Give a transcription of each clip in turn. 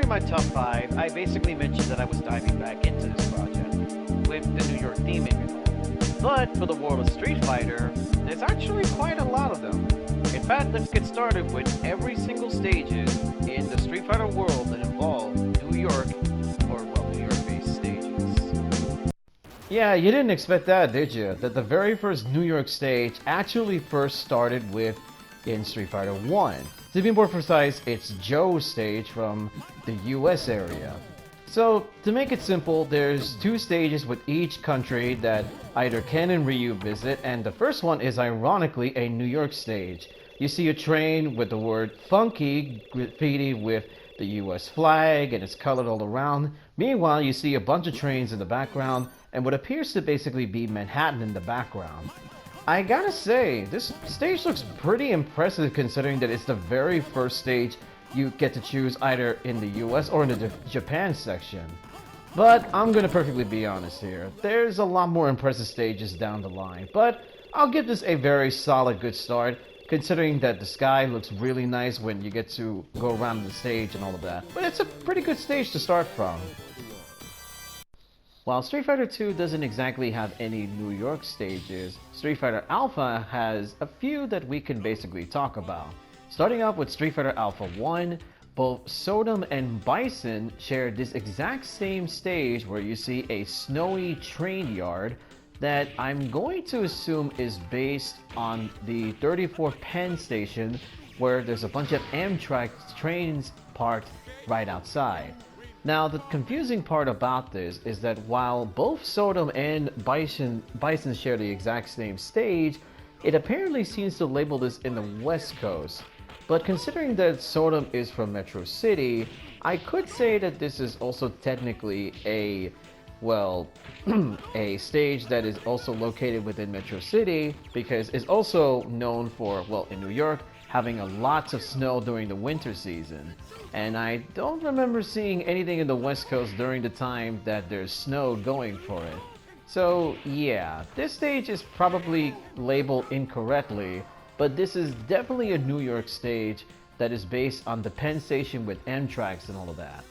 during my top 5, I basically mentioned that I was diving back into this project, with the New York theming and all. But for the world of Street Fighter, there's actually quite a lot of them. In fact, let's get started with every single stages in the Street Fighter world that involve New York, or well, New York-based stages. Yeah, you didn't expect that, did you? That the very first New York stage actually first started with in Street Fighter 1. To be more precise, it's Joe's stage from the US area. So, to make it simple, there's two stages with each country that either Ken and Ryu visit, and the first one is ironically a New York stage. You see a train with the word funky graffiti with the US flag, and it's colored all around. Meanwhile, you see a bunch of trains in the background, and what appears to basically be Manhattan in the background. I gotta say, this stage looks pretty impressive considering that it's the very first stage you get to choose either in the US or in the Japan section. But I'm gonna perfectly be honest here. There's a lot more impressive stages down the line, but I'll give this a very solid good start considering that the sky looks really nice when you get to go around the stage and all of that. But it's a pretty good stage to start from. While Street Fighter 2 doesn't exactly have any New York stages, Street Fighter Alpha has a few that we can basically talk about. Starting off with Street Fighter Alpha 1, both Sodom and Bison share this exact same stage where you see a snowy train yard that I'm going to assume is based on the 34th Penn station where there's a bunch of Amtrak trains parked right outside. Now, the confusing part about this is that while both Sodom and Bison share the exact same stage, it apparently seems to label this in the West Coast. But considering that Sodom is from Metro City, I could say that this is also technically a, well, a stage that is also located within Metro City because it's also known for, well, in New York, having a lots of snow during the winter season. And I don't remember seeing anything in the West Coast during the time that there's snow going for it. So yeah, this stage is probably labeled incorrectly, but this is definitely a New York stage that is based on the Penn Station with Amtrak and all of that.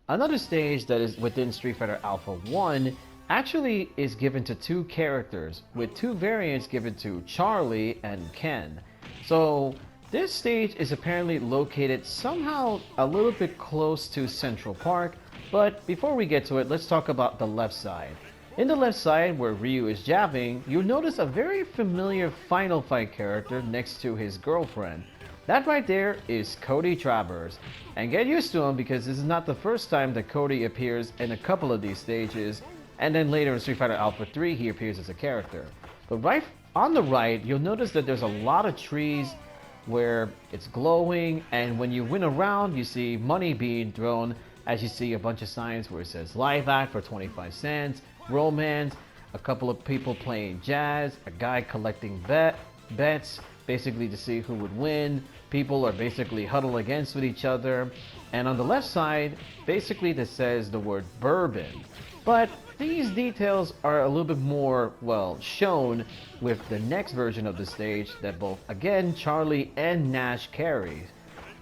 Another stage that is within Street Fighter Alpha 1 actually is given to two characters, with two variants given to Charlie and Ken. So this stage is apparently located somehow a little bit close to Central Park, but before we get to it, let's talk about the left side. In the left side, where Ryu is jabbing, you'll notice a very familiar Final Fight character next to his girlfriend. That right there is Cody Travers. And get used to him because this is not the first time that Cody appears in a couple of these stages, and then later in Street Fighter Alpha 3 he appears as a character. But right on the right, you'll notice that there's a lot of trees where it's glowing, and when you win around, you see money being thrown as you see a bunch of signs where it says live act for 25 cents, romance, a couple of people playing jazz, a guy collecting bets, basically to see who would win. People are basically huddled against with each other. And on the left side, basically this says the word bourbon. But these details are a little bit more, well, shown with the next version of the stage that both, again, Charlie and Nash carries.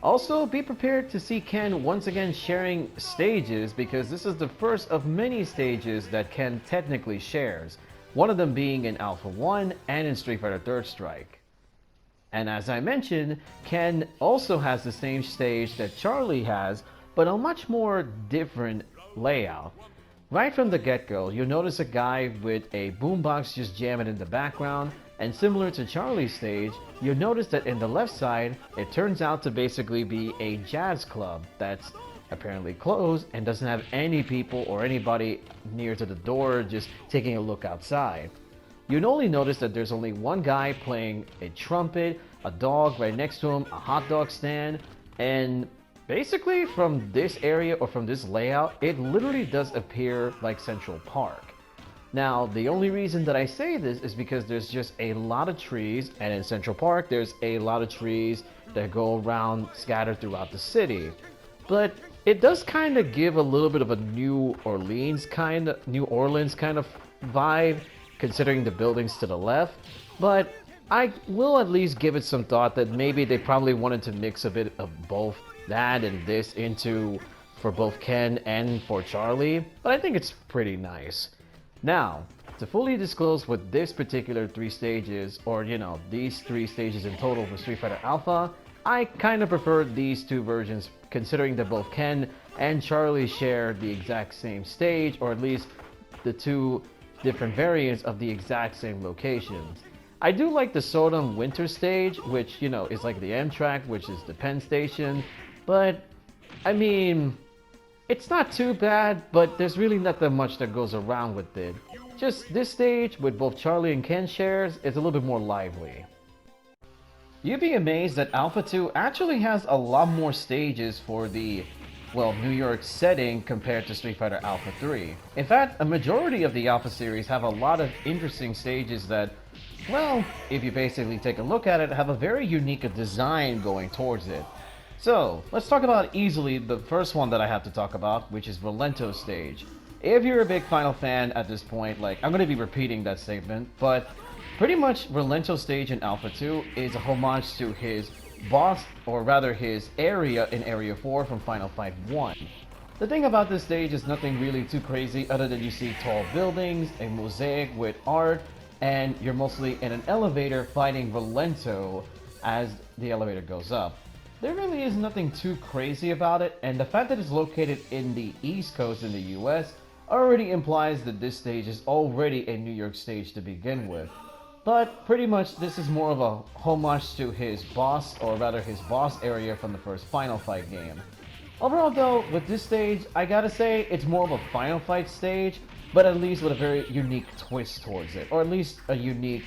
Also, be prepared to see Ken once again sharing stages because this is the first of many stages that Ken technically shares, one of them being in Alpha 1 and in Street Fighter Third Strike. And as I mentioned, Ken also has the same stage that Charlie has, but a much more different layout. Right from the get-go, you'll notice a guy with a boombox just jamming in the background, and similar to Charlie's stage, you'll notice that in the left side, it turns out to basically be a jazz club that's apparently closed and doesn't have any people or anybody near to the door just taking a look outside. You'll only notice that there's only one guy playing a trumpet, a dog right next to him, a hot dog stand, and basically from this area or from this layout, it literally does appear like Central Park. Now, the only reason that I say this is because there's just a lot of trees, and in Central Park, there's a lot of trees that go around scattered throughout the city. But it does kind of give a little bit of a New Orleans kind of vibe, considering the buildings to the left. But I will at least give it some thought that maybe they probably wanted to mix a bit of both that and this into for both Ken and for Charlie, but I think it's pretty nice. Now, to fully disclose what this particular 3 stages, or these 3 stages in total for Street Fighter Alpha, I kind of prefer these 2 versions considering that both Ken and Charlie share the exact same stage, or at least the 2 different variants of the exact same locations. I do like the Sodom Winter stage, which, is like the M track, which is the Penn Station, but, I mean, it's not too bad, but there's really not that much that goes around with it. Just this stage, with both Charlie and Ken shares, is a little bit more lively. You'd be amazed that Alpha 2 actually has a lot more stages for the, New York setting compared to Street Fighter Alpha 3. In fact, a majority of the Alpha series have a lot of interesting stages that, if you basically take a look at it, have a very unique design going towards it. So, let's talk about easily the first one that I have to talk about, which is Rolento stage. If you're a big Final fan at this point, I'm going to be repeating that statement, but pretty much Rolento stage in Alpha 2 is a homage to his boss, or rather his area in Area 4 from Final Fight 1. The thing about this stage is nothing really too crazy other than you see tall buildings, a mosaic with art, and you're mostly in an elevator fighting Rolento as the elevator goes up. There really is nothing too crazy about it, and the fact that it's located in the East Coast in the US already implies that this stage is already a New York stage to begin with. But pretty much this is more of a homage to his boss, or rather his boss area from the first Final Fight game. Overall though, with this stage, I gotta say it's more of a Final Fight stage, but at least with a very unique twist towards it, or at least a unique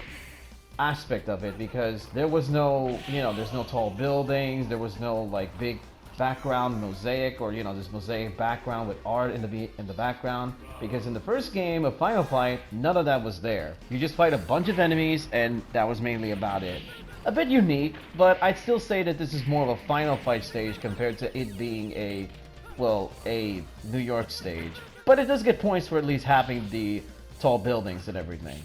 aspect of it, because there was no, there's no tall buildings, there was no big background mosaic, or this mosaic background with art in the background, because in the first game of Final Fight, none of that was there. You just fight a bunch of enemies, and that was mainly about it. A bit unique, but I'd still say that this is more of a Final Fight stage compared to it being a New York stage. But it does get points for at least having the tall buildings and everything.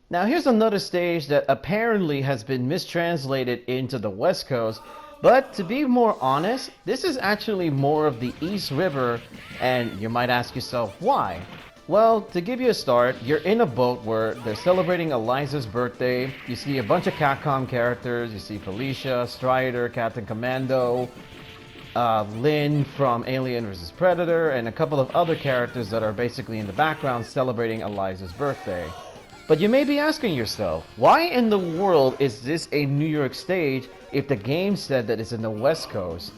Now here's another stage that apparently has been mistranslated into the West Coast, but to be more honest, this is actually more of the East River, and you might ask yourself why. Well, to give you a start, you're in a boat where they're celebrating Eliza's birthday. You see a bunch of Capcom characters. You see Felicia, Strider, Captain Commando, Lynn from Alien vs. Predator, and a couple of other characters that are basically in the background celebrating Eliza's birthday. But you may be asking yourself, why in the world is this a New York stage if the game said that it's in the West Coast?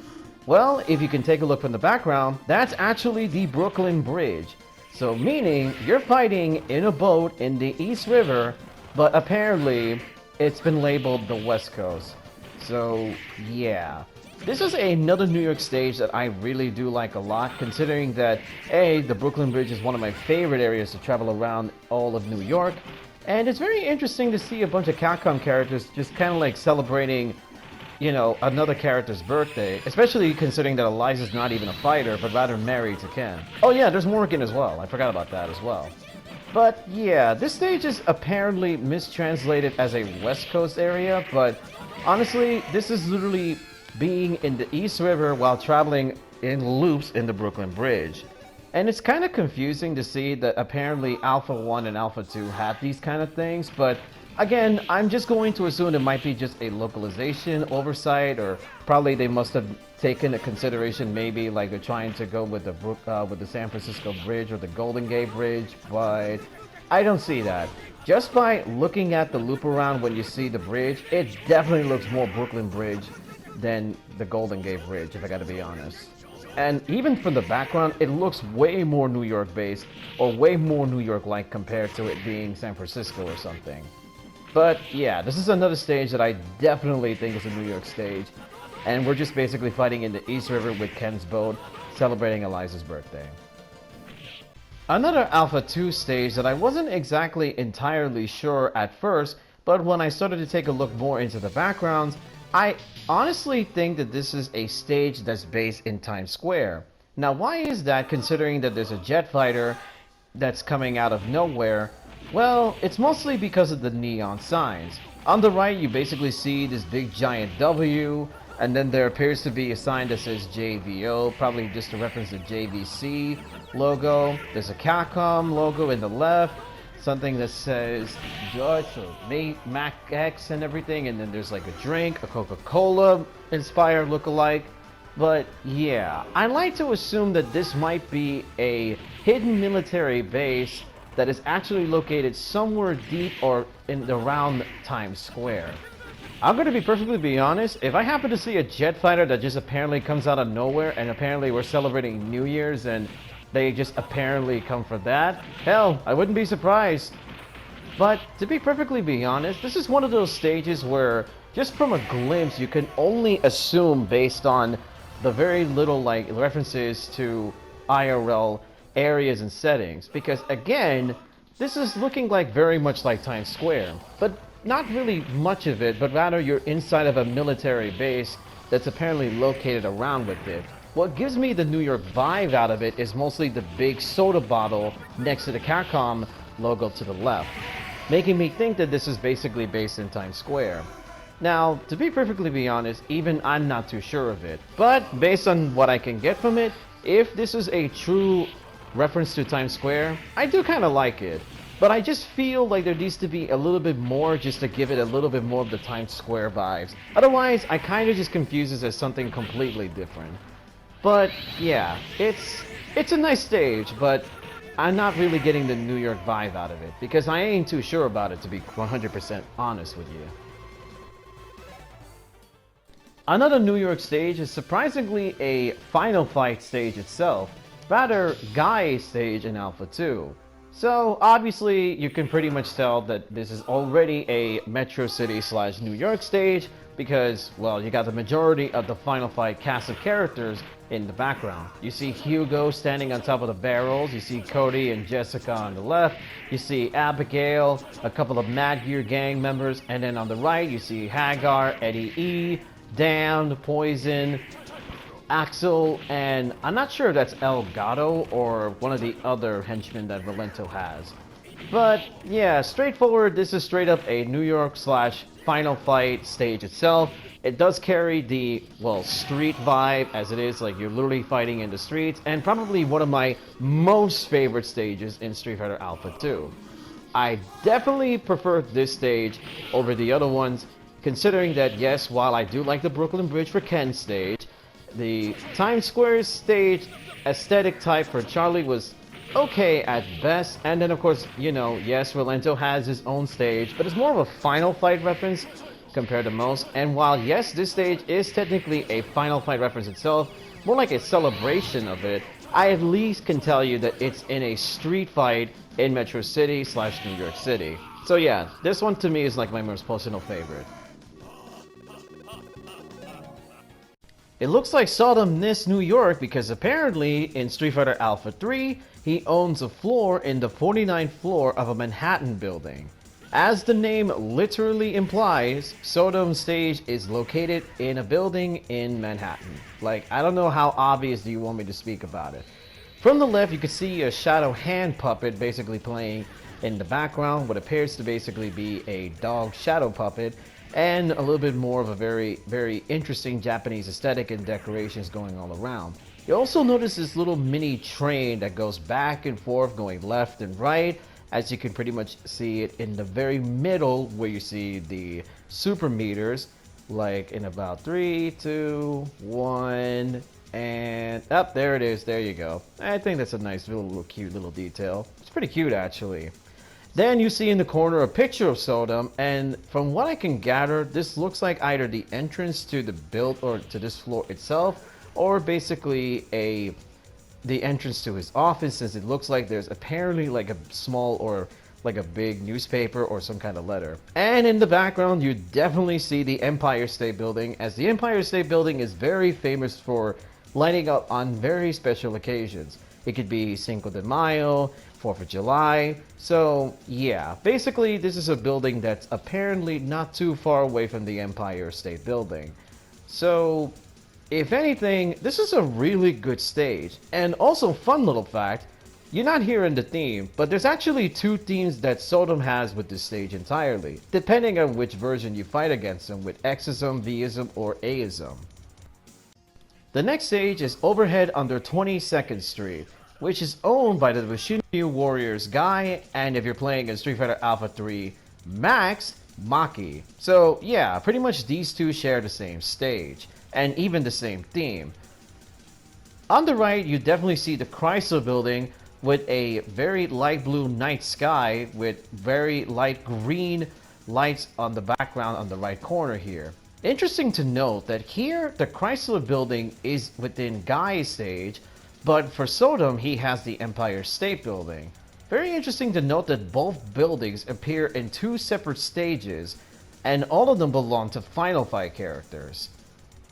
Well, if you can take a look from the background, that's actually the Brooklyn Bridge. So meaning, you're fighting in a boat in the East River, but apparently, it's been labeled the West Coast. So, yeah. This is another New York stage that I really do like a lot, considering that, A, the Brooklyn Bridge is one of my favorite areas to travel around all of New York, and it's very interesting to see a bunch of Capcom characters just kind of celebrating, another character's birthday, especially considering that Eliza's not even a fighter, but rather married to Ken. Oh yeah, there's Morgan as well, I forgot about that as well. But yeah, this stage is apparently mistranslated as a West Coast area, but honestly, this is literally being in the East River while traveling in loops in the Brooklyn Bridge. And it's kind of confusing to see that apparently Alpha 1 and Alpha 2 have these kind of things, but again, I'm just going to assume it might be just a localization oversight, or probably they must have taken into consideration maybe they're trying to go with the San Francisco Bridge or the Golden Gate Bridge, but I don't see that. Just by looking at the loop around when you see the bridge, it definitely looks more Brooklyn Bridge than the Golden Gate Bridge, if I gotta be honest. And even from the background, it looks way more New York based, or way more New York like compared to it being San Francisco or something. But yeah, this is another stage that I definitely think is a New York stage, and we're just basically fighting in the East River with Ken's boat, celebrating Eliza's birthday. Another Alpha 2 stage that I wasn't exactly entirely sure at first, but when I started to take a look more into the backgrounds, I honestly think that this is a stage that's based in Times Square. Now why is that, considering that there's a jet fighter that's coming out of nowhere? Well, it's mostly because of the neon signs. On the right you basically see this big giant W, And then there appears to be a sign that says JVO, probably just a reference to JVC logo. There's a Capcom logo in the left, something that says Dutch or Mac X and everything, and then there's like a drink, a Coca-Cola inspired look-alike. But yeah, I like to assume that this might be a hidden military base that is actually located somewhere deep or in around Times Square. I'm gonna be perfectly honest, if I happen to see a jet fighter that just apparently comes out of nowhere and apparently we're celebrating New Year's and they just apparently come for that, hell, I wouldn't be surprised. But to be perfectly honest, this is one of those stages where just from a glimpse you can only assume based on the very little like references to IRL areas and settings, because again, this is looking like very much like Times Square, but not really much of it, but rather you're inside of a military base that's apparently located around with it. What gives me the New York vibe out of it is mostly the big soda bottle next to the Capcom logo to the left, making me think that this is basically based in Times Square. Now, to be perfectly honest, even I'm not too sure of it, but based on what I can get from it, if this is a true reference to Times Square, I do kind of like it. But I just feel like there needs to be a little bit more just to give it a little bit more of the Times Square vibes. Otherwise, I kind of just confuse this as something completely different. But yeah, it's a nice stage, but I'm not really getting the New York vibe out of it, because I ain't too sure about it, to be 100% honest with you. Another New York stage is surprisingly a final fight stage itself, rather Guy stage in Alpha 2. So obviously you can pretty much tell that this is already a Metro City / New York stage because, well, you got the majority of the Final Fight cast of characters in the background. You see Hugo standing on top of the barrels, you see Cody and Jessica on the left, you see Abigail, a couple of Mad Gear gang members, and then on the right you see Hagar, Eddie E, Dan, Poison, Axel, and I'm not sure if that's El Gato or one of the other henchmen that Valento has. But yeah, straightforward, this is straight up a New York / Final Fight stage itself. It does carry the, well, street vibe as it is, like you're literally fighting in the streets, and probably one of my most favorite stages in Street Fighter Alpha 2. I definitely prefer this stage over the other ones, considering that yes, while I do like the Brooklyn Bridge for Ken stage, the Times Square stage aesthetic type for Charlie was okay at best, and then of course, you know, yes, Rolento has his own stage, but it's more of a Final Fight reference compared to most, and while yes, this stage is technically a Final Fight reference itself, more like a celebration of it, I at least can tell you that it's in a street fight in Metro City / New York City. So yeah, this one to me is like my most personal favorite. It looks like Sodom missed New York because apparently in Street Fighter Alpha 3, he owns a floor in the 49th floor of a Manhattan building. As the name literally implies, Sodom's stage is located in a building in Manhattan. Like, I don't know how obvious do you want me to speak about it. From the left, you can see a shadow hand puppet basically playing in the background, what appears to basically be a dog shadow puppet, and a little bit more of a very, very interesting Japanese aesthetic and decorations going all around. You also notice this little mini train that goes back and forth, going left and right, as you can pretty much see it in the very middle where you see the super meters, like in about 3, 2, 1, and up there it is, there you go. I think that's a nice little cute little detail. It's pretty cute actually. Then you see in the corner a picture of Sodom, and from what I can gather, this looks like either the entrance to the build or to this floor itself, or basically the entrance to his office, since it looks like there's apparently like a small or like a big newspaper or some kind of letter. And in the background, you definitely see the Empire State Building, as the Empire State Building is very famous for lighting up on very special occasions. It could be Cinco de Mayo, 4th of July. So yeah, basically this is a building that's apparently not too far away from the Empire State Building. So if anything, this is a really good stage. And also, fun little fact, You're not hearing the theme, but there's actually two themes that Sodom has with this stage entirely, depending on which version you fight against him with Xism, Vism, or Aism. The next stage is Overhead under 22nd Street, which is owned by the Bushinryu Warriors Guy, and if you're playing in Street Fighter Alpha 3, Max, Maki. So yeah, pretty much these two share the same stage, and even the same theme. On the right, you definitely see the Chrysler building with a very light blue night sky with very light green lights on the background on the right corner here. Interesting to note that here the Chrysler building is within Guy's stage, but for Sodom he has the Empire State Building. Very interesting to note that both buildings appear in two separate stages, and all of them belong to Final Fight characters.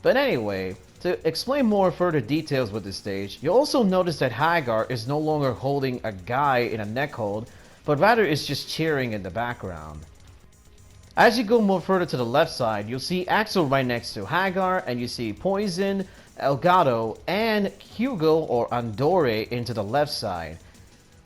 But anyway, to explain more further details with this stage, you'll also notice that Hagar is no longer holding a guy in a neck hold, but rather is just cheering in the background. As you go more further to the left side, you'll see Axel right next to Hagar, and you see Poison, Elgato, and Hugo or Andore into the left side.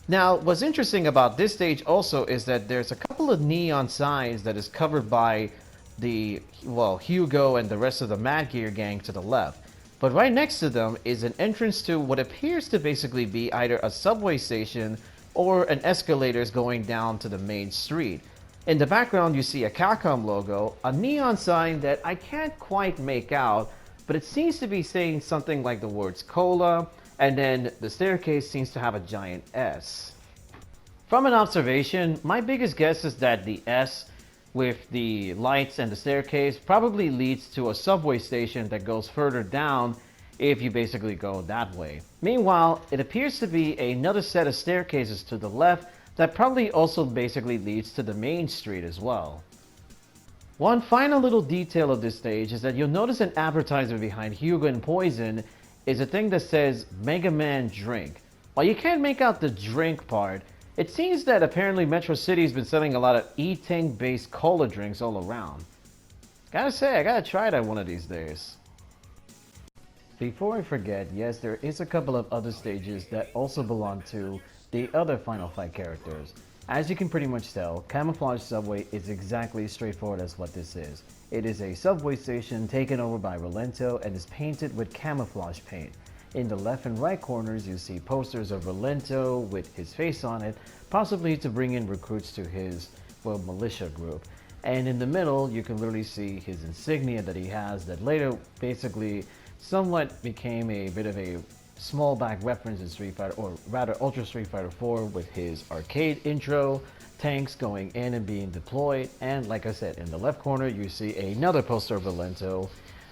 Now, what's interesting about this stage also is that there's a couple of neon signs that is covered by the, well, Hugo and the rest of the Mad Gear gang to the left. But right next to them is an entrance to what appears to basically be either a subway station or an escalators going down to the main street. In the background you see a Capcom logo, a neon sign that I can't quite make out, but it seems to be saying something like the words Cola, and then the staircase seems to have a giant S. From an observation, my biggest guess is that the S with the lights and the staircase probably leads to a subway station that goes further down if you basically go that way. Meanwhile, it appears to be another set of staircases to the left that probably also basically leads to the main street as well. One final little detail of this stage is that you'll notice an advertisement behind Hugo and Poison is a thing that says Mega Man Drink. While you can't make out the drink part, it seems that apparently Metro City has been selling a lot of E-Tank based cola drinks all around. Gotta say, I gotta try that one of these days. Before I forget, yes, there is a couple of other stages that also belong to the other Final Fight characters. As you can pretty much tell, Camouflage Subway is exactly as straightforward as what this is. It is a subway station taken over by Rolento and is painted with camouflage paint. In the left and right corners you see posters of Rolento with his face on it, possibly to bring in recruits to his, well, militia group. And in the middle you can literally see his insignia that he has that later basically somewhat became a bit of a small back reference in Street Fighter, or rather Ultra Street Fighter 4 with his arcade intro, tanks going in and being deployed, and like I said, in the left corner you see another poster of Valento.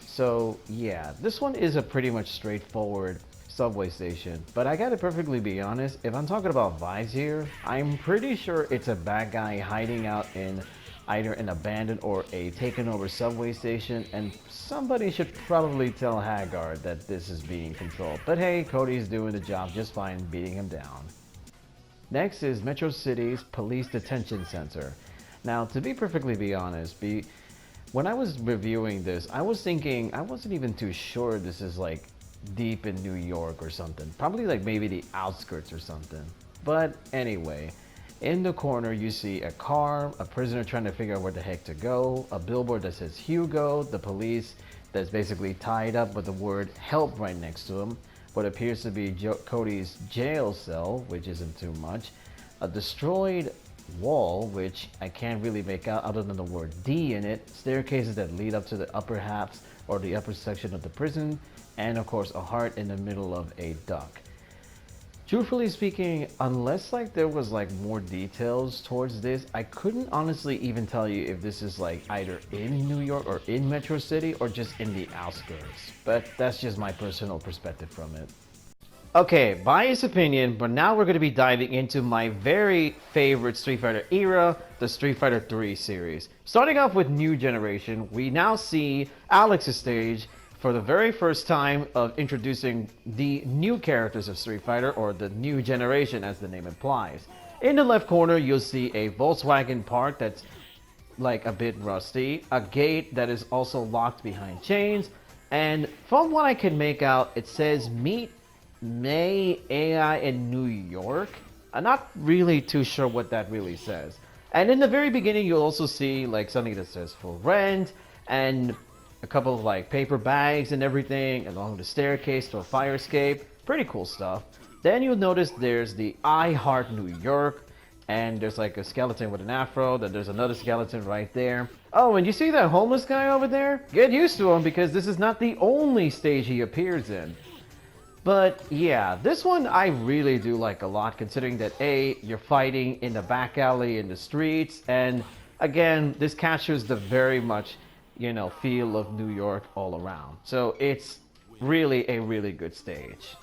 So yeah, this one is a pretty much straightforward subway station, but I gotta perfectly be honest, if I'm talking about vibes here, I'm pretty sure it's a bad guy hiding out in either an abandoned or a taken over subway station, and somebody should probably tell Hagar that this is being controlled. But hey, Cody's doing the job just fine beating him down. Next is Metro City's Police Detention Center. Now, to be perfectly honest, when I was reviewing this, I was thinking, I wasn't even too sure this is like deep in New York or something. Probably like maybe the outskirts or something. But anyway, in the corner you see a car, a prisoner trying to figure out where the heck to go, a billboard that says Hugo, the police that's basically tied up with the word help right next to him, what appears to be Cody's jail cell, which isn't too much, a destroyed wall, which I can't really make out other than the word D in it, staircases that lead up to the upper halves or the upper section of the prison, and of course a heart in the middle of a duck. Truthfully speaking, unless like there was like more details towards this, I couldn't honestly even tell you if this is like either in New York or in Metro City or just in the outskirts. But that's just my personal perspective from it. Okay, biased opinion, but now we're going to be diving into my very favorite Street Fighter era, the Street Fighter 3 series. Starting off with New Generation, we now see Alex's stage for the very first time of introducing the new characters of Street Fighter, or the new generation as the name implies. In the left corner you'll see a Volkswagen park that's like a bit rusty, a gate that is also locked behind chains, and from what I can make out it says meet May AI in New York. I'm not really too sure what that really says. And in the very beginning, you'll also see like something that says for rent and a couple of like paper bags and everything along the staircase to a fire escape. Pretty cool stuff. Then you'll notice there's the I Heart New York, and there's like a skeleton with an afro. Then there's another skeleton right there. Oh, and you see that homeless guy over there? Get used to him because this is not the only stage he appears in. But yeah, this one I really do like a lot, considering that A, you're fighting in the back alley in the streets, and again, this captures the very much, feel of New York all around. So it's really a really good stage.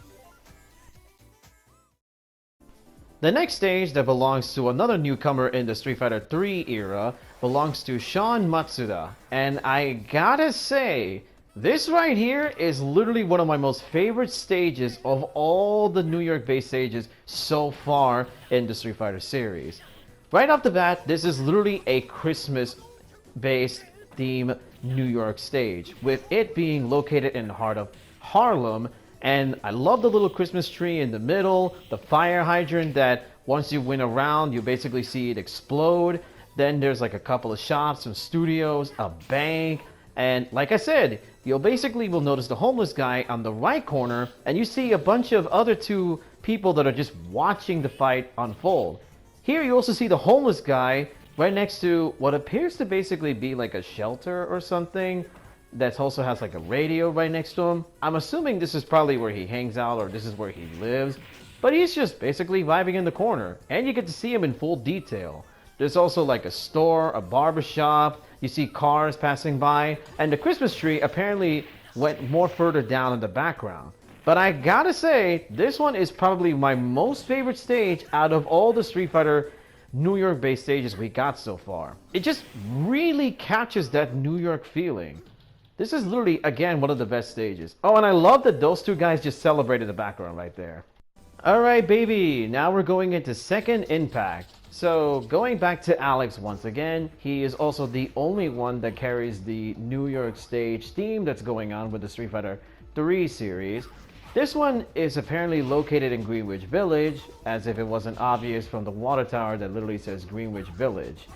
The next stage that belongs to another newcomer in the Street Fighter 3 era belongs to Sean Matsuda, and I gotta say, this right here is literally one of my most favorite stages of all the New York-based stages so far in the Street Fighter series. Right off the bat, this is literally a Christmas-based theme New York stage, with it being located in the heart of Harlem. And I love the little Christmas tree in the middle, the fire hydrant that once you went around, you basically see it explode. Then there's like a couple of shops, some studios, a bank, and like I said, you'll will notice the homeless guy on the right corner, and you see a bunch of other two people that are just watching the fight unfold. Here you also see the homeless guy right next to what appears to basically be like a shelter or something that also has like a radio right next to him. I'm assuming this is probably where he hangs out or this is where he lives, but he's just basically vibing in the corner, and you get to see him in full detail. There's also like a store, a barber shop, you see cars passing by, and the Christmas tree apparently went more further down in the background. But I gotta say, this one is probably my most favorite stage out of all the Street Fighter New York-based stages we got so far. It just really captures that New York feeling. This is literally, again, one of the best stages. Oh, and I love that those two guys just celebrated the background right there. Alright, baby, now we're going into Second Impact. So, going back to Alex once again, he is also the only one that carries the New York stage theme that's going on with the Street Fighter 3 series. This one is apparently located in Greenwich Village, as if it wasn't obvious from the water tower that literally says Greenwich Village.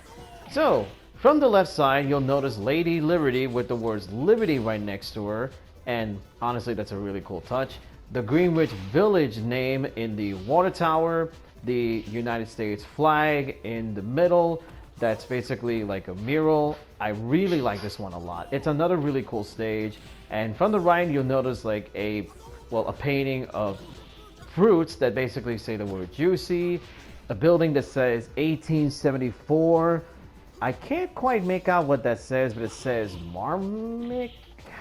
So, from the left side, you'll notice Lady Liberty with the words Liberty right next to her, and honestly, that's a really cool touch. The Greenwich Village name in the water tower, the United States flag in the middle, that's basically like a mural. I really like this one a lot. It's another really cool stage, and from the right, you'll notice like a painting of fruits that basically say the word juicy, a building that says 1874. I can't quite make out what that says, but it says Marmick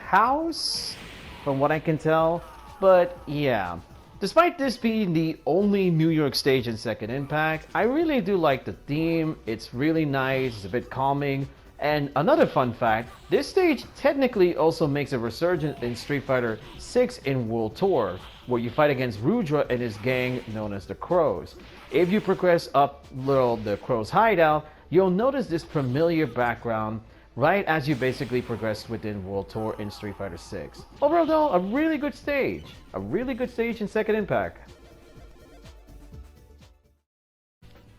House, from what I can tell. But yeah, despite this being the only New York stage in Second Impact, I really do like the theme. It's really nice, it's a bit calming. And another fun fact, this stage technically also makes a resurgence in Street Fighter 6 in World Tour, where you fight against Rudra and his gang known as the Crows. If you progress up the Crows' hideout, you'll notice this familiar background right as you basically progress within World Tour in Street Fighter 6. Overall though, a really good stage. A really good stage in Second Impact.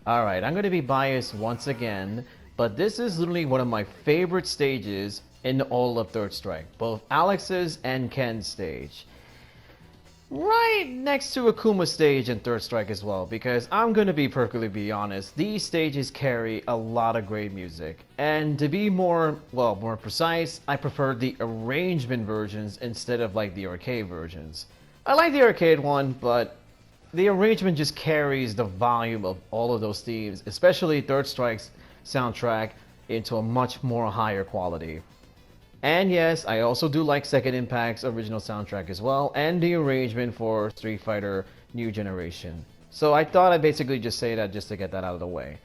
Alright, I'm going to be biased once again, but this is literally one of my favorite stages in all of Third Strike. Both Alex's and Ken's stage. Right next to Akuma's stage in Third Strike as well, because I'm gonna be perfectly honest, these stages carry a lot of great music. And to be more precise, I prefer the arrangement versions instead of like the arcade versions. I like the arcade one, but the arrangement just carries the volume of all of those themes, especially Third Strike's soundtrack, into a much more higher quality. And yes, I also do like Second Impact's original soundtrack as well, and the arrangement for Street Fighter New Generation. So I thought I'd basically just say that just to get that out of the way.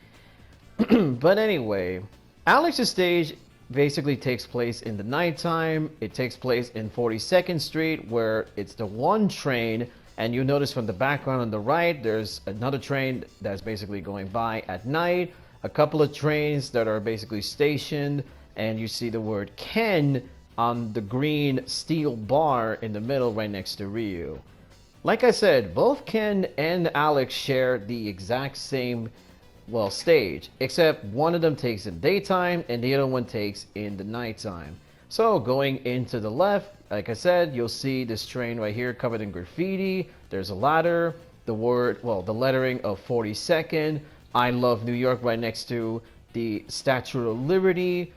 But anyway, Alex's stage basically takes place in the nighttime. It takes place in 42nd Street, where it's the one train, and you notice from the background on the right, there's another train that's basically going by at night, a couple of trains that are basically stationed, and you see the word Ken on the green steel bar in the middle right next to Ryu. Like I said, both Ken and Alex share the exact same, well, stage, except one of them takes in daytime and the other one takes in the nighttime. So going into the left, like I said, you'll see this train right here covered in graffiti. There's a ladder, the word, well, the lettering of 42nd, I love New York right next to the Statue of Liberty,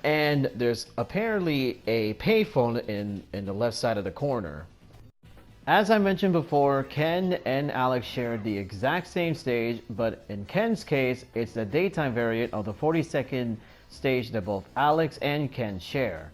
and there's apparently a payphone in the left side of the corner. As I mentioned before, Ken and Alex shared the exact same stage, but in Ken's case, it's the daytime variant of the 42nd stage that both Alex and Ken share.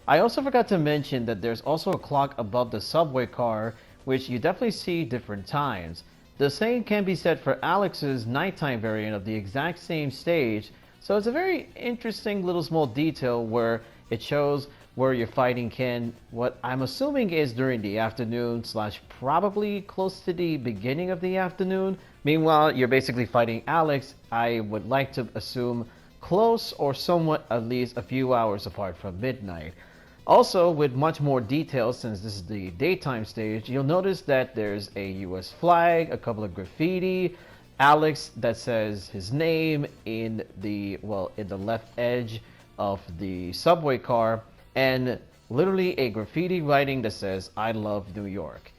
I also forgot to mention that there's also a clock above the subway car, which you definitely see different times. The same can be said for Alex's nighttime variant of the exact same stage, so it's a very interesting little small detail where it shows where you're fighting Ken, what I'm assuming is during the afternoon slash probably close to the beginning of the afternoon. Meanwhile, you're basically fighting Alex, I would like to assume close or somewhat at least a few hours apart from midnight. Also, with much more detail, since this is the daytime stage, you'll notice that there's a US flag, a couple of graffiti, Alex that says his name in the, well, in the left edge of the subway car, and literally a graffiti writing that says, I love New York.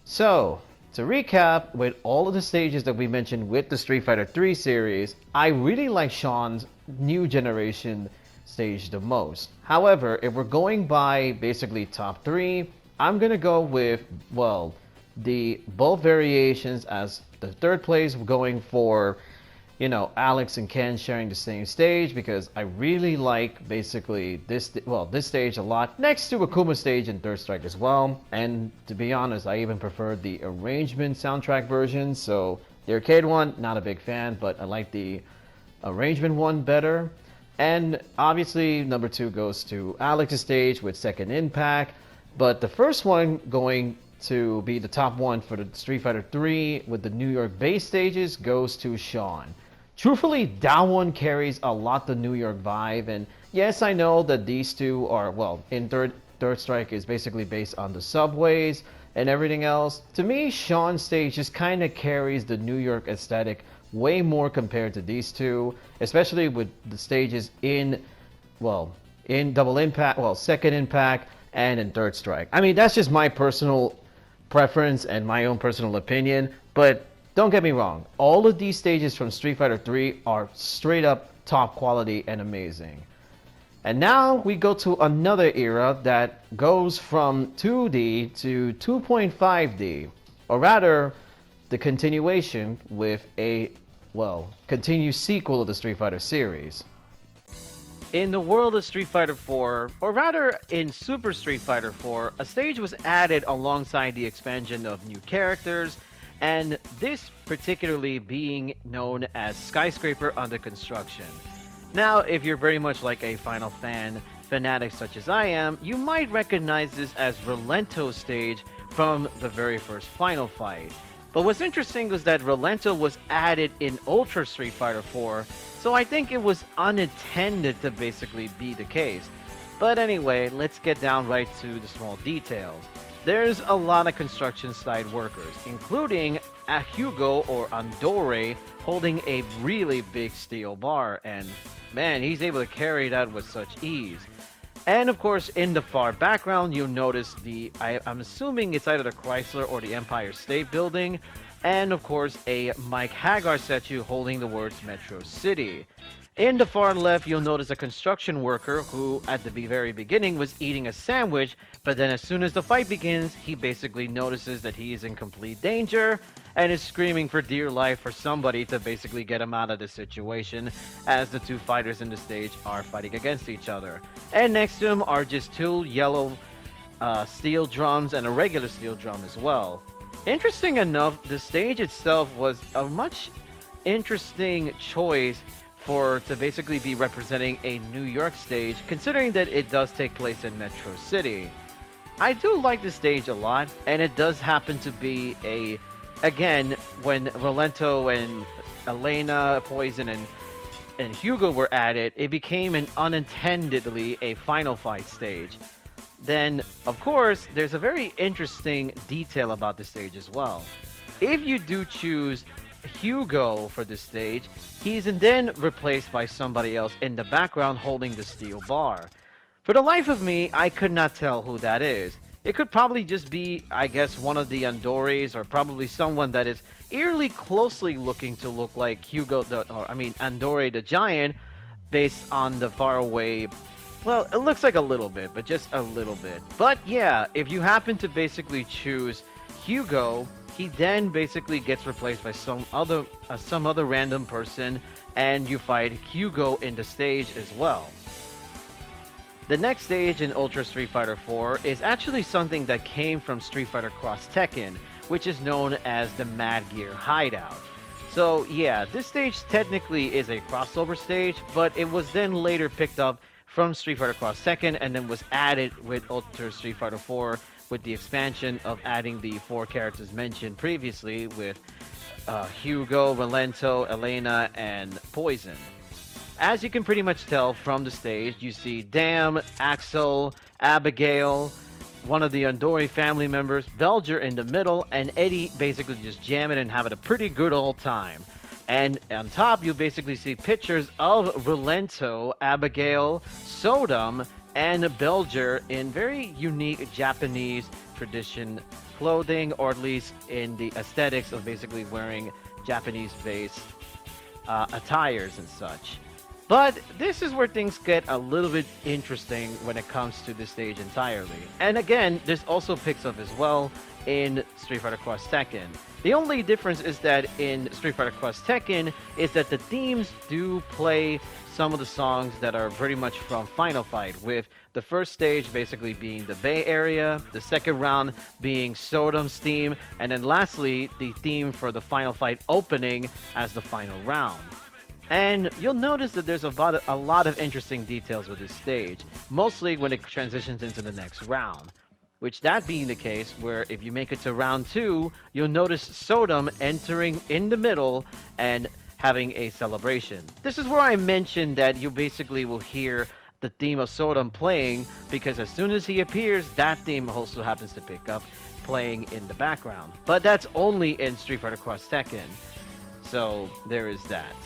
So, to recap, with all of the stages that we mentioned with the Street Fighter 3 series, I really like Sean's new generation stage the most. However, if we're going by basically top 3, I'm gonna go with, well, the both variations as the third place, going for, you know, Alex and Ken sharing the same stage, because I really like basically this stage a lot, next to Akuma stage and Third Strike as well. And to be honest, I even prefer the arrangement soundtrack version. So the arcade one, not a big fan, but I like the arrangement one better. And obviously number 2 goes to Alex's stage with Second Impact, but the first one going to be the top one for the Street Fighter 3 with the New York base stages goes to Sean. Truthfully, that one carries a lot the New York vibe, and yes, I know that these two are, well, in Third Strike is basically based on the subways and everything else. To me, Sean's stage just kind of carries the New York aesthetic way more compared to these two, especially with the stages in, well, in Double Impact, well, Second Impact, and in Third Strike. I mean, that's just my personal preference and my own personal opinion, but don't get me wrong, all of these stages from Street Fighter 3 are straight up top quality and amazing. And now we go to another era that goes from 2D to 2.5D, or rather, the continuation with a, well, continued sequel of the Street Fighter series. In the world of Street Fighter 4, or rather in Super Street Fighter 4, a stage was added alongside the expansion of new characters, and this particularly being known as Skyscraper Under Construction. Now, if you're very much like a Final fanatic such as I am, you might recognize this as Relento's stage from the very first Final fight. But what's interesting was that Relento was added in Ultra Street Fighter 4, so I think it was unintended to basically be the case. But anyway, let's get down right to the small details. There's a lot of construction site workers, including a Hugo or Andore holding a really big steel bar, and man, he's able to carry that with such ease. And of course, in the far background, you'll notice I'm assuming it's either the Chrysler or the Empire State Building, and of course, a Mike Hagar statue holding the words Metro City. In the far left, you'll notice a construction worker who, at the very beginning, was eating a sandwich, but then as soon as the fight begins, he basically notices that he is in complete danger and is screaming for dear life for somebody to basically get him out of the situation, as the two fighters in the stage are fighting against each other. And next to him are just two yellow steel drums and a regular steel drum as well. Interesting enough, the stage itself was a much interesting choice to basically be representing a New York stage, considering that it does take place in Metro City. I do like the stage a lot, and it does happen to be again, when Relento and Elena, Poison, and Hugo were added, it became unintendedly a final fight stage. then of course there's a very interesting detail about the stage as well. If you do choose Hugo for this stage, he's then replaced by somebody else in the background holding the steel bar. For the life of me, I could not tell who that is. It could probably just be, I guess, one of the Andores, or probably someone that is eerily closely looking to look like Andore the Giant, based on the faraway. Well, it looks like a little bit, but just a little bit. But yeah, if you happen to basically choose Hugo, he then basically gets replaced by some other random person, and you fight Hugo in the stage as well. The next stage in Ultra Street Fighter 4 is actually something that came from Street Fighter Cross Tekken, which is known as the Mad Gear Hideout. So yeah, this stage technically is a crossover stage, but it was then later picked up from Street Fighter Cross Tekken and then was added with Ultra Street Fighter 4 with the expansion of adding the 4 characters mentioned previously with Hugo, Relento, Elena, and Poison. As you can pretty much tell from the stage, you see Dam, Axel, Abigail, one of the Andori family members, Belger in the middle, and Eddie basically just jamming and having a pretty good old time. And on top, you basically see pictures of Relento, Abigail, Sodom, and Belger in very unique Japanese tradition clothing, or at least in the aesthetics of basically wearing Japanese-based attires and such. But this is where things get a little bit interesting when it comes to this stage entirely. And again, this also picks up as well in Street Fighter Cross Tekken. The only difference is that in Street Fighter Cross Tekken is that the themes do play some of the songs that are pretty much from Final Fight, with the first stage basically being the Bay Area, the second round being Sodom's theme, and then lastly, the theme for the Final Fight opening as the final round. And you'll notice that there's a lot of interesting details with this stage, mostly when it transitions into the next round. Which, that being the case, where if you make it to round 2, you'll notice Sodom entering in the middle and having a celebration. This is where I mentioned that you basically will hear the theme of Sodom playing, because as soon as he appears, that theme also happens to pick up playing in the background. But that's only in Street Fighter Cross Tekken. So there is that.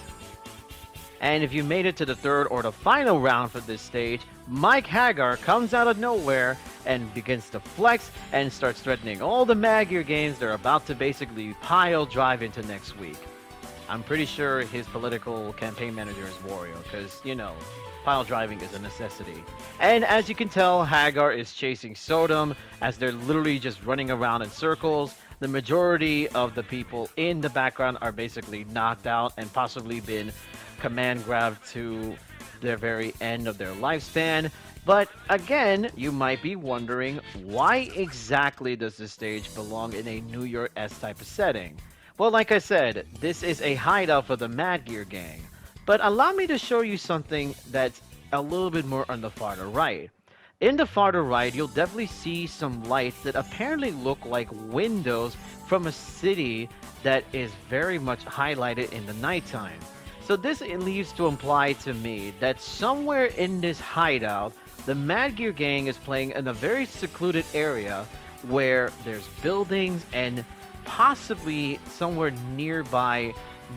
And if you made it to the third or the final round for this stage, Mike Hagar comes out of nowhere and begins to flex and starts threatening all the Mad Gear games they're about to basically pile drive into next week. I'm pretty sure his political campaign manager is Wario, because, you know, pile driving is a necessity. And as you can tell, Hagar is chasing Sodom as they're literally just running around in circles. The majority of the people in the background are basically knocked out and possibly been command grabbed to their very end of their lifespan. But again, you might be wondering, why exactly does this stage belong in a New York-esque type of setting? Well, like I said, this is a hideout for the Mad Gear gang. But allow me to show you something that's a little bit more on the farther right. In the farther right, you'll definitely see some lights that apparently look like windows from a city that is very much highlighted in the nighttime. So this leads to imply to me that somewhere in this hideout, the Mad Gear gang is playing in a very secluded area where there's buildings and possibly somewhere nearby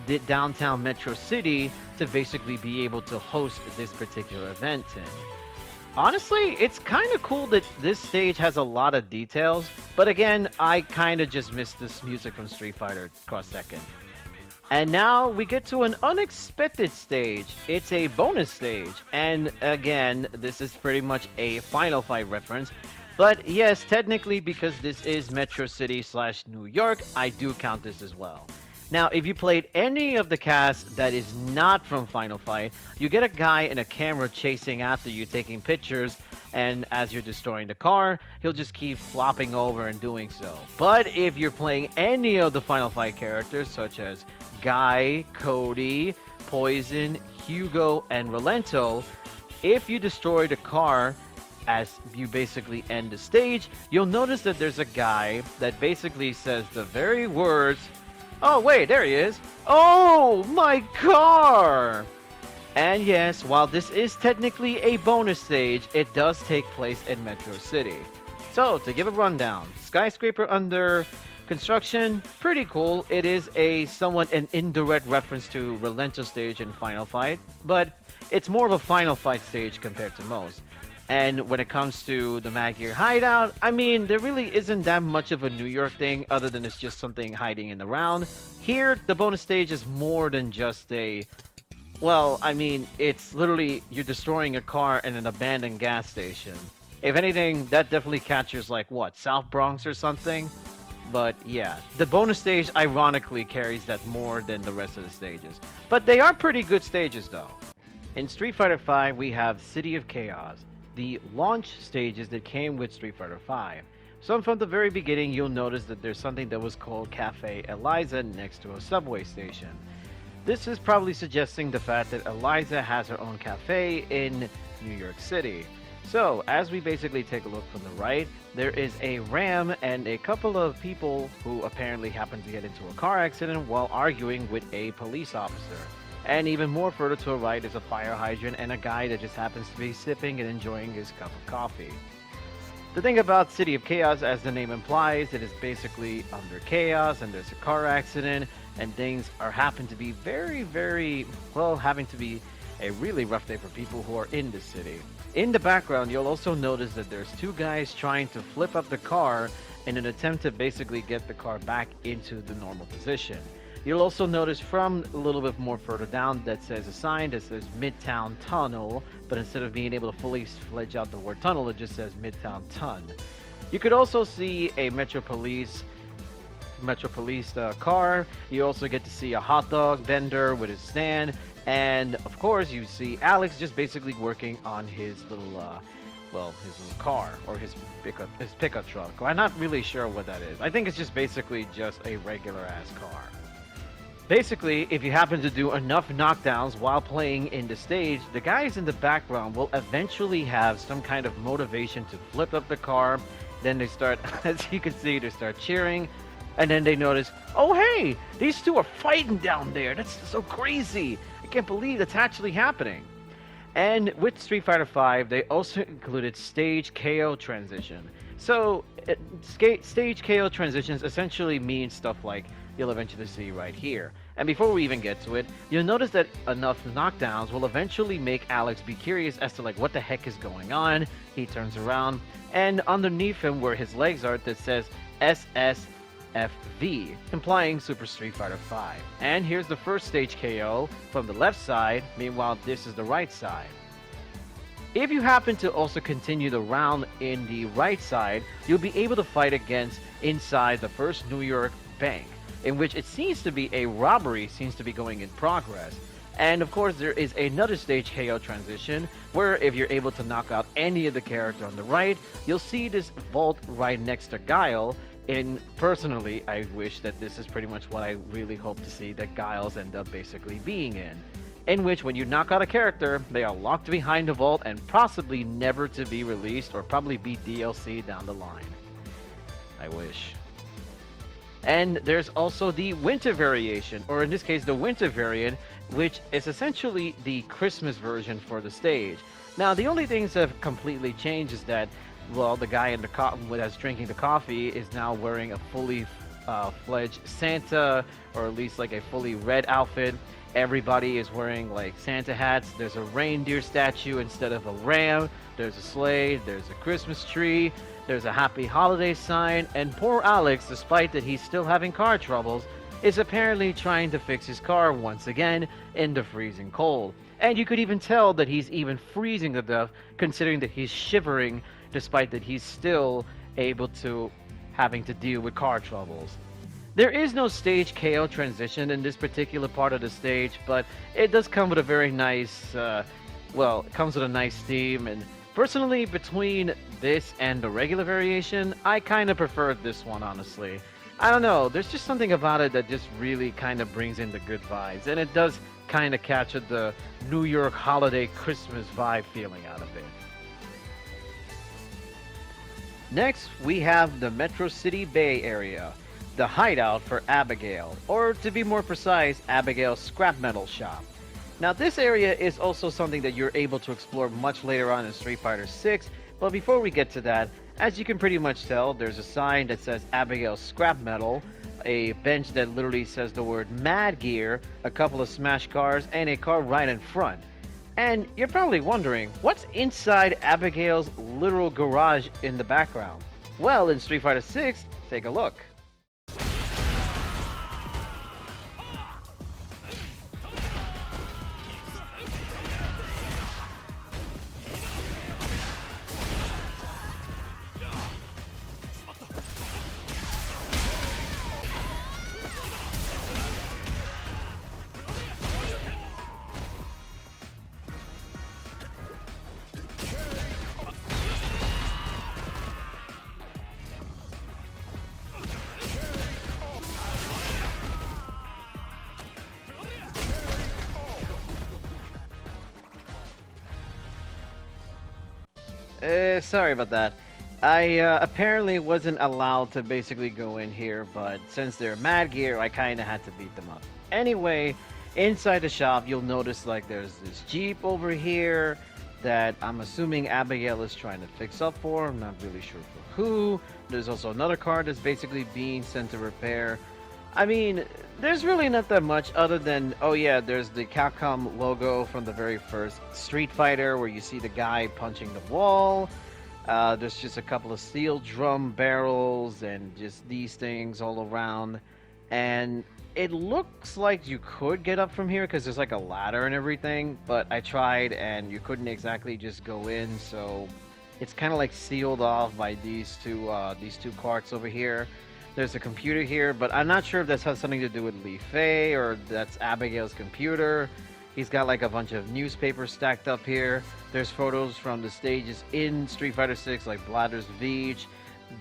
the downtown Metro City to basically be able to host this particular event in. Honestly, it's kind of cool that this stage has a lot of details, but again, I kind of just missed this music from Street Fighter Cross Tekken. And now we get to an unexpected stage. It's a bonus stage, and again, this is pretty much a Final Fight reference. But yes, technically, because this is Metro City / New York, I do count this as well. Now, if you played any of the cast that is not from Final Fight, you get a guy in a camera chasing after you, taking pictures, and as you're destroying the car, he'll just keep flopping over and doing so. But if you're playing any of the Final Fight characters, such as Guy, Cody, Poison, Hugo, and Relento, if you destroy the car as you basically end the stage, you'll notice that there's a guy that basically says the very words, "Oh wait, there he is. Oh, my car!" And yes, while this is technically a bonus stage, it does take place in Metro City. So, to give a rundown, skyscraper under construction, pretty cool. It is a somewhat an indirect reference to Relentless stage in Final Fight, but it's more of a Final Fight stage compared to most. And when it comes to the Magir hideout, I mean, there really isn't that much of a New York thing other than it's just something hiding in the round. Here, the bonus stage is more than just a well, I mean, it's literally you're destroying a car in an abandoned gas station. If anything, that definitely captures like what, South Bronx or something? But yeah, the bonus stage ironically carries that more than the rest of the stages. But they are pretty good stages though. In Street Fighter V, we have City of Chaos, the launch stages that came with Street Fighter V. So from the very beginning, you'll notice that there's something that was called Cafe Eliza next to a subway station. This is probably suggesting the fact that Eliza has her own cafe in New York City. So, as we basically take a look from the right, there is a ram and a couple of people who apparently happen to get into a car accident while arguing with a police officer. And even more further to the right is a fire hydrant and a guy that just happens to be sipping and enjoying his cup of coffee. The thing about City of Chaos, as the name implies, it is basically under chaos and there's a car accident and things are happen to be very, well, having to be a really rough day for people who are in the city. In the background, you'll also notice that there's two guys trying to flip up the car in an attempt to basically get the car back into the normal position. You'll also notice from a little bit more further down that says a sign that says Midtown Tunnel, but instead of being able to fully fledge out the word tunnel, it just says Midtown Ton. You could also see a Metro Police car. You also get to see a hot dog vendor with his stand, and of course you see Alex just basically working on his little his little car or his pickup truck. I'm not really sure what that is. I think it's just basically just a regular ass car. Basically, if you happen to do enough knockdowns while playing in the stage, the guys in the background will eventually have some kind of motivation to flip up the car. Then they start, as you can see, they start cheering. And then they notice, oh hey, these two are fighting down there. That's so crazy. I can't believe that's actually happening. And with Street Fighter V, they also included stage KO transition. So, stage KO transitions essentially mean stuff like you'll eventually see right here. And before we even get to it, you'll notice that enough knockdowns will eventually make Alex be curious as to like what the heck is going on. He turns around, and underneath him where his legs are, that says SSFV, implying Super Street Fighter V. And here's the first stage KO from the left side, meanwhile this is the right side. If you happen to also continue the round in the right side, you'll be able to fight against inside the first New York bank, in which it seems to be a robbery seems to be going in progress. And of course there is another stage KO transition where if you're able to knock out any of the character on the right, you'll see this vault right next to Guile. And personally, I wish that this is pretty much what I really hope to see that Guiles end up basically being in which when you knock out a character, they are locked behind the vault and possibly never to be released or probably be DLC down the line. I wish. And there's also the winter variation, or in this case the winter variant, which is essentially the Christmas version for the stage. Now the only things that have completely changed is that, well, the guy in the that's drinking the coffee is now wearing a fully fledged Santa, or at least like a fully red outfit. Everybody is wearing like Santa hats. There's a reindeer statue instead of a ram. There's a sleigh. There's a Christmas tree. There's a happy holiday sign. And poor Alex, despite that he's still having car troubles, is apparently trying to fix his car once again in the freezing cold. And you could even tell that he's even freezing to death, considering that he's shivering despite that he's still able to having to deal with car troubles. There is no stage KO transition in this particular part of the stage, but it does come with a very nice, it comes with a nice theme, and personally, between this and the regular variation, I kind of prefer this one, honestly. I don't know, there's just something about it that just really kind of brings in the good vibes, and it does kind of capture the New York holiday Christmas vibe feeling out of it. Next, we have the Metro City Bay area, the hideout for Abigail, or to be more precise, Abigail's scrap metal shop. Now this area is also something that you're able to explore much later on in Street Fighter 6, but before we get to that, as you can pretty much tell, there's a sign that says Abigail's Scrap Metal, a bench that literally says the word Mad Gear, a couple of smash cars, and a car right in front. And you're probably wondering, what's inside Abigail's literal garage in the background? Well, in Street Fighter 6, take a look. Sorry about that. I apparently wasn't allowed to basically go in here, but since they're Mad Gear, I kind of had to beat them up. Anyway, inside the shop, you'll notice like there's this Jeep over here that I'm assuming Abigail is trying to fix up for. I'm not really sure for who. There's also another car that's basically being sent to repair. I mean, there's really not that much other than, oh yeah, there's the Capcom logo from the very first Street Fighter where you see the guy punching the wall. There's just a couple of steel drum barrels and just these things all around. And it looks like you could get up from here because there's like a ladder and everything, but I tried and you couldn't exactly just go in, so it's kind of like sealed off by these two carts over here. There's a computer here, but I'm not sure if this has something to do with Li Fei or that's Abigail's computer. He's got like a bunch of newspapers stacked up here. There's photos from the stages in Street Fighter 6, like Bladder's Beach,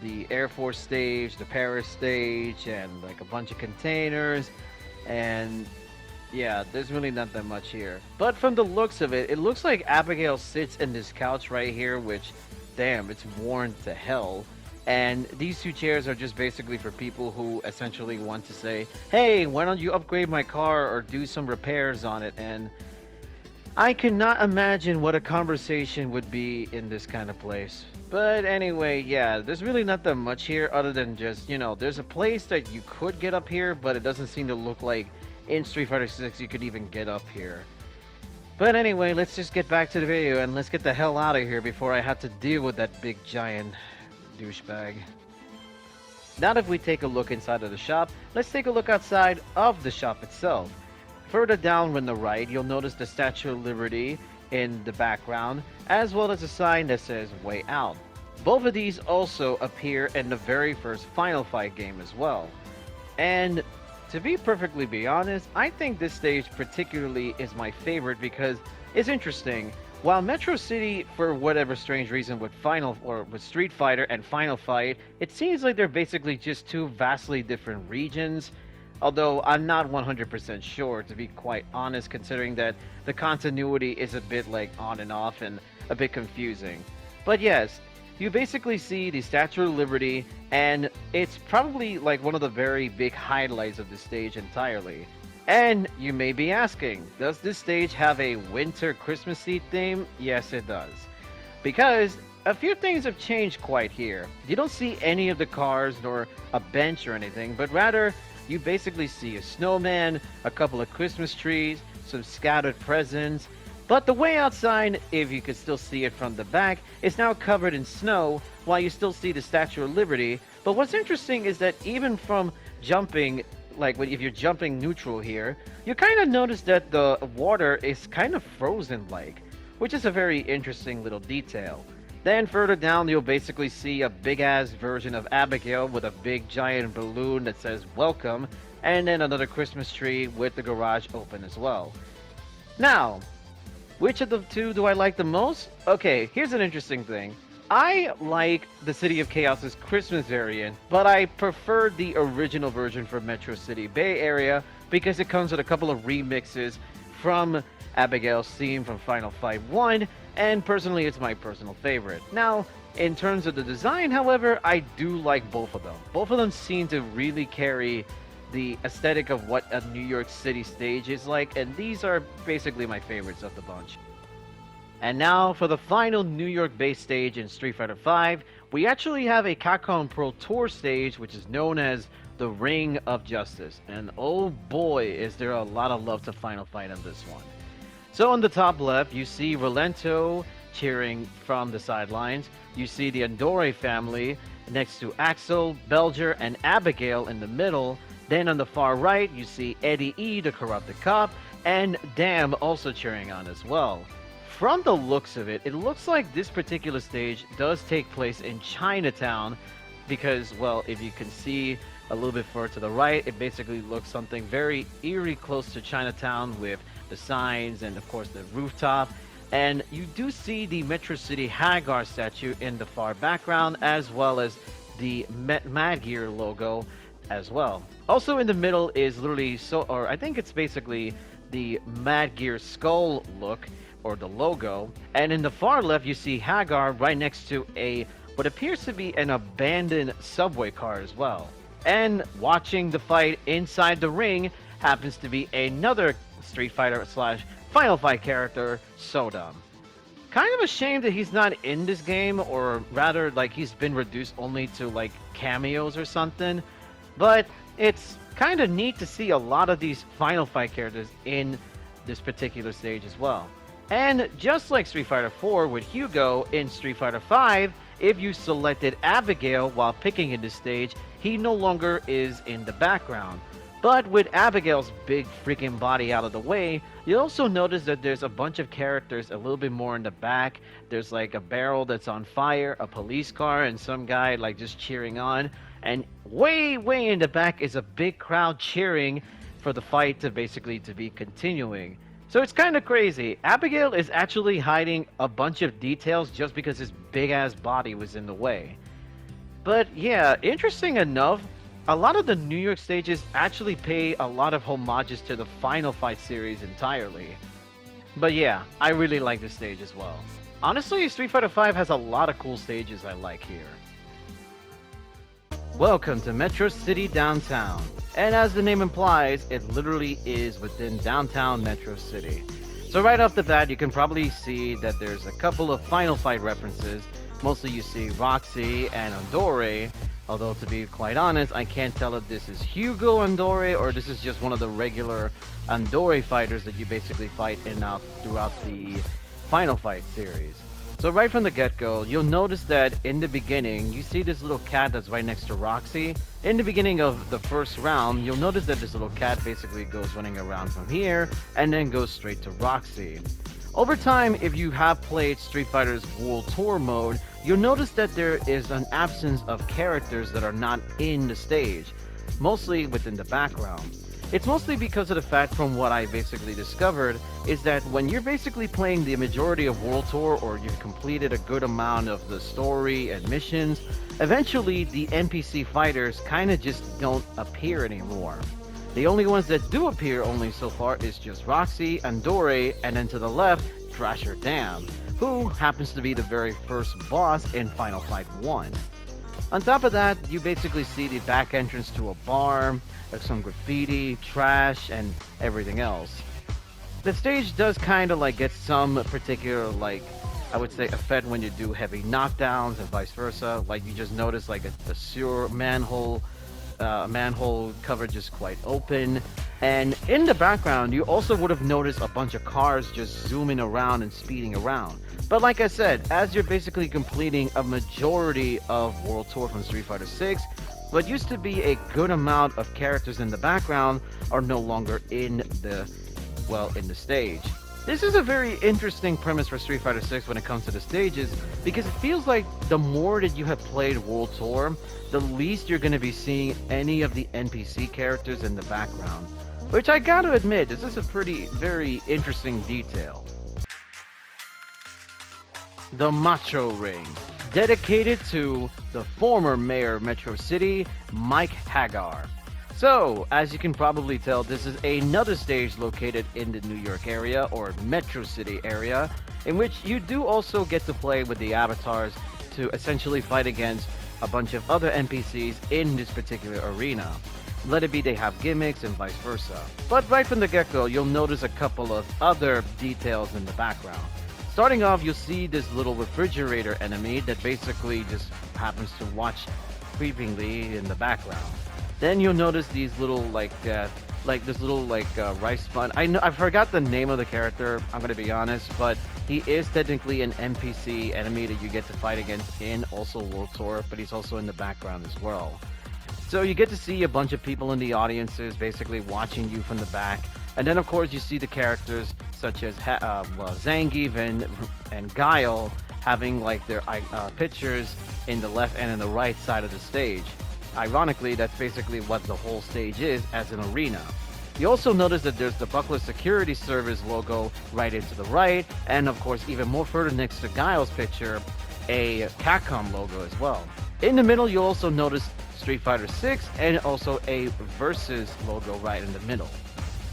the Air Force stage, the Paris stage, and like a bunch of containers. And yeah, there's really not that much here. But from the looks of it, it looks like Abigail sits in this couch right here, which, damn, it's worn to hell. And these two chairs are just basically for people who essentially want to say, hey, why don't you upgrade my car or do some repairs on it? And I cannot imagine what a conversation would be in this kind of place. But anyway, yeah, there's really not that much here other than just, you know, there's a place that you could get up here, but it doesn't seem to look like in Street Fighter 6 you could even get up here. But anyway, let's just get back to the video and let's get the hell out of here before I have to deal with that big giant douchebag. Now that we take a look inside of the shop, let's take a look outside of the shop itself. Further down on the right, you'll notice the Statue of Liberty in the background, as well as a sign that says Way Out. Both of these also appear in the very first Final Fight game as well. And to be perfectly honest, I think this stage particularly is my favorite because it's interesting. While Metro City, for whatever strange reason with Street Fighter and Final Fight, it seems like they're basically just two vastly different regions. Although I'm not 100% sure, to be quite honest, considering that the continuity is a bit like on and off and a bit confusing. But yes, you basically see the Statue of Liberty, and it's probably like one of the very big highlights of the stage entirely. And you may be asking, does this stage have a winter Christmassy theme? Yes, it does. Because a few things have changed quite here. You don't see any of the cars nor a bench or anything, but rather you basically see a snowman, a couple of Christmas trees, some scattered presents. But the way outside, if you could still see it from the back, is now covered in snow, while you still see the Statue of Liberty. But what's interesting is that even from jumping, like if you're jumping neutral here, you kind of notice that the water is kind of frozen like, which is a very interesting little detail. Then further down, you'll basically see a big ass version of Abigail with a big giant balloon that says welcome, and then another Christmas tree with the garage open as well. Now, which of the two do I like the most? Okay, here's an interesting thing. I like the City of Chaos's Christmas variant, but I prefer the original version for Metro City Bay Area because it comes with a couple of remixes from Abigail's theme from Final Fight 1, and personally it's my personal favorite. Now, in terms of the design, however, I do like both of them. Both of them seem to really carry the aesthetic of what a New York City stage is like, and these are basically my favorites of the bunch. And now for the final New York-based stage in Street Fighter V, we actually have a Capcom Pro Tour stage, which is known as the Ring of Justice. And oh boy, is there a lot of love to Final Fight on this one. So on the top left, you see Rolento cheering from the sidelines. You see the Andore family next to Axel, Belger, and Abigail in the middle. Then on the far right, you see Eddie E, the corrupted cop, and Dam also cheering on as well. From the looks of it, it looks like this particular stage does take place in Chinatown because, well, if you can see a little bit further to the right, it basically looks something very eerie close to Chinatown with the signs and, of course, the rooftop. And you do see the Metro City Hagar statue in the far background, as well as the Mad Gear logo as well. Also in the middle is literally, I think it's basically the Mad Gear skull look, or the logo. And in the far left, you see Hagar right next to what appears to be an abandoned subway car as well. And watching the fight inside the ring happens to be another Street Fighter / Final Fight character, Sodom. Kind of a shame that he's not in this game, or rather like he's been reduced only to like cameos or something. But it's kind of neat to see a lot of these Final Fight characters in this particular stage as well. And just like Street Fighter 4 with Hugo in Street Fighter 5, if you selected Abigail while picking in this stage, he no longer is in the background. But with Abigail's big freaking body out of the way, you also notice that there's a bunch of characters a little bit more in the back. There's like a barrel that's on fire, a police car, and some guy like just cheering on. And way in the back is a big crowd cheering for the fight to be continuing. So it's kind of crazy. Abigail is actually hiding a bunch of details just because his big ass body was in the way. But yeah, interesting enough, a lot of the New York stages actually pay a lot of homages to the Final Fight series entirely. But yeah, I really like this stage as well. Honestly, Street Fighter V has a lot of cool stages I like here. Welcome to Metro City Downtown. And as the name implies, it literally is within downtown Metro City. So right off the bat, you can probably see that there's a couple of Final Fight references. Mostly you see Roxy and Andore, although to be quite honest, I can't tell if this is Hugo Andore or this is just one of the regular Andore fighters that you basically fight in throughout the Final Fight series. So right from the get-go, you'll notice that in the beginning, you see this little cat that's right next to Roxy. In the beginning of the first round, you'll notice that this little cat basically goes running around from here and then goes straight to Roxy. Over time, if you have played Street Fighter's World Tour mode, you'll notice that there is an absence of characters that are not in the stage, mostly within the background. It's mostly because of the fact, from what I basically discovered, is that when you're basically playing the majority of World Tour, or you've completed a good amount of the story and missions, eventually the NPC fighters kind of just don't appear anymore. The only ones that do appear only so far is just Roxy, Andore, and then to the left, Thrasher Dam, who happens to be the very first boss in Final Fight 1. On top of that, you basically see the back entrance to a bar, some graffiti, trash, and everything else. The stage does kind of like get some particular, like, I would say, effect when you do heavy knockdowns and vice versa. Like you just notice like a sewer manhole cover just quite open. And in the background, you also would have noticed a bunch of cars just zooming around and speeding around. But like I said, as you're basically completing a majority of World Tour from Street Fighter 6, what used to be a good amount of characters in the background are no longer in the stage. This is a very interesting premise for Street Fighter 6 when it comes to the stages, because it feels like the more that you have played World Tour, the least you're going to be seeing any of the NPC characters in the background. Which I gotta admit, this is a very interesting detail. The Macho Ring, dedicated to the former mayor of Metro City, Mike Hagar. So, as you can probably tell, this is another stage located in the New York area, or Metro City area, in which you do also get to play with the avatars to essentially fight against a bunch of other NPCs in this particular arena. Let it be they have gimmicks and vice versa. But right from the get-go, you'll notice a couple of other details in the background. Starting off, you'll see this little refrigerator enemy that basically just happens to watch creepingly in the background. Then you'll notice these little rice bun. I forgot the name of the character. I'm gonna be honest, but he is technically an NPC enemy that you get to fight against in also World Tour, but he's also in the background as well. So you get to see a bunch of people in the audiences basically watching you from the back. And then, of course, you see the characters such as Zangief and Guile having like their pictures in the left and in the right side of the stage. Ironically, that's basically what the whole stage is as an arena. You also notice that there's the Buckler Security Service logo right into the right, and of course, even more further next to Guile's picture, a Capcom logo as well. In the middle, you'll also notice Street Fighter 6 and also a Versus logo right in the middle.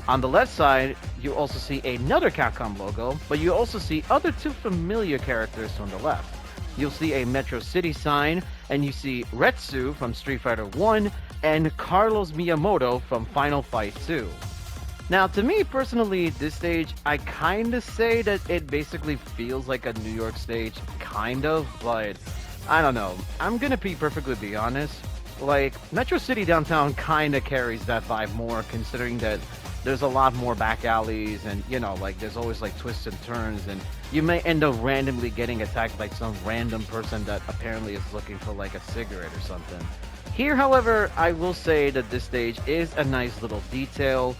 On the left side, you also see another Capcom logo, but you also see other two familiar characters on the left. You'll see a Metro City sign, and you see Retsu from Street Fighter 1 and Carlos Miyamoto from Final Fight 2. Now, to me personally, this stage, I kinda say that it basically feels like a New York stage, kind of, but I don't know. I'm gonna be perfectly honest. Like, Metro City Downtown kinda carries that vibe more, considering that there's a lot more back alleys and, you know, like, there's always, like, twists and turns, and you may end up randomly getting attacked by some random person that apparently is looking for, like, a cigarette or something. Here, however, I will say that this stage is a nice little detail.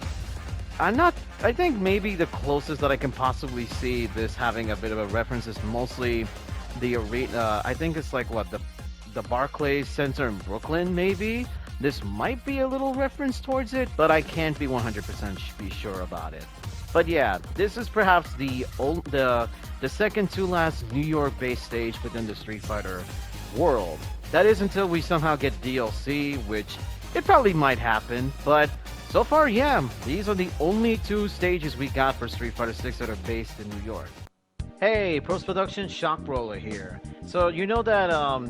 I think maybe the closest that I can possibly see this having a bit of a reference is mostly the arena. I think it's like, what, the Barclays Center in Brooklyn, maybe? This might be a little reference towards it, but I can't be 100% be sure about it. But yeah, this is perhaps the second to last New York-based stage within the Street Fighter world. That is until we somehow get DLC, which it probably might happen, but so far, yeah, these are the only two stages we got for Street Fighter 6 that are based in New York. Hey, post-production Shockbrawler here. So you know that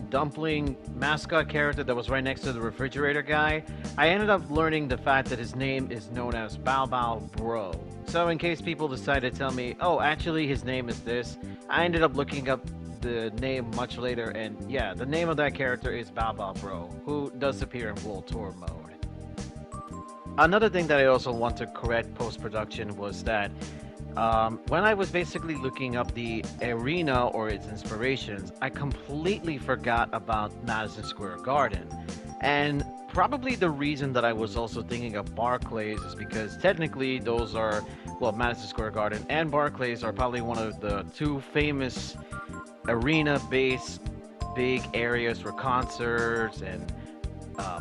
dumpling mascot character that was right next to the refrigerator guy? I ended up learning the fact that his name is known as Bao Bao Bro. So in case people decide to tell me, oh, actually his name is this, I ended up looking up the name much later, and yeah, the name of that character is Bao Bao Bro, who does appear in World Tour mode. Another thing that I also want to correct post-production was that when I was basically looking up the arena or its inspirations, I completely forgot about Madison Square Garden. And probably the reason that I was also thinking of Barclays is because technically those are, well, Madison Square Garden and Barclays are probably one of the two famous arena-based big areas for concerts and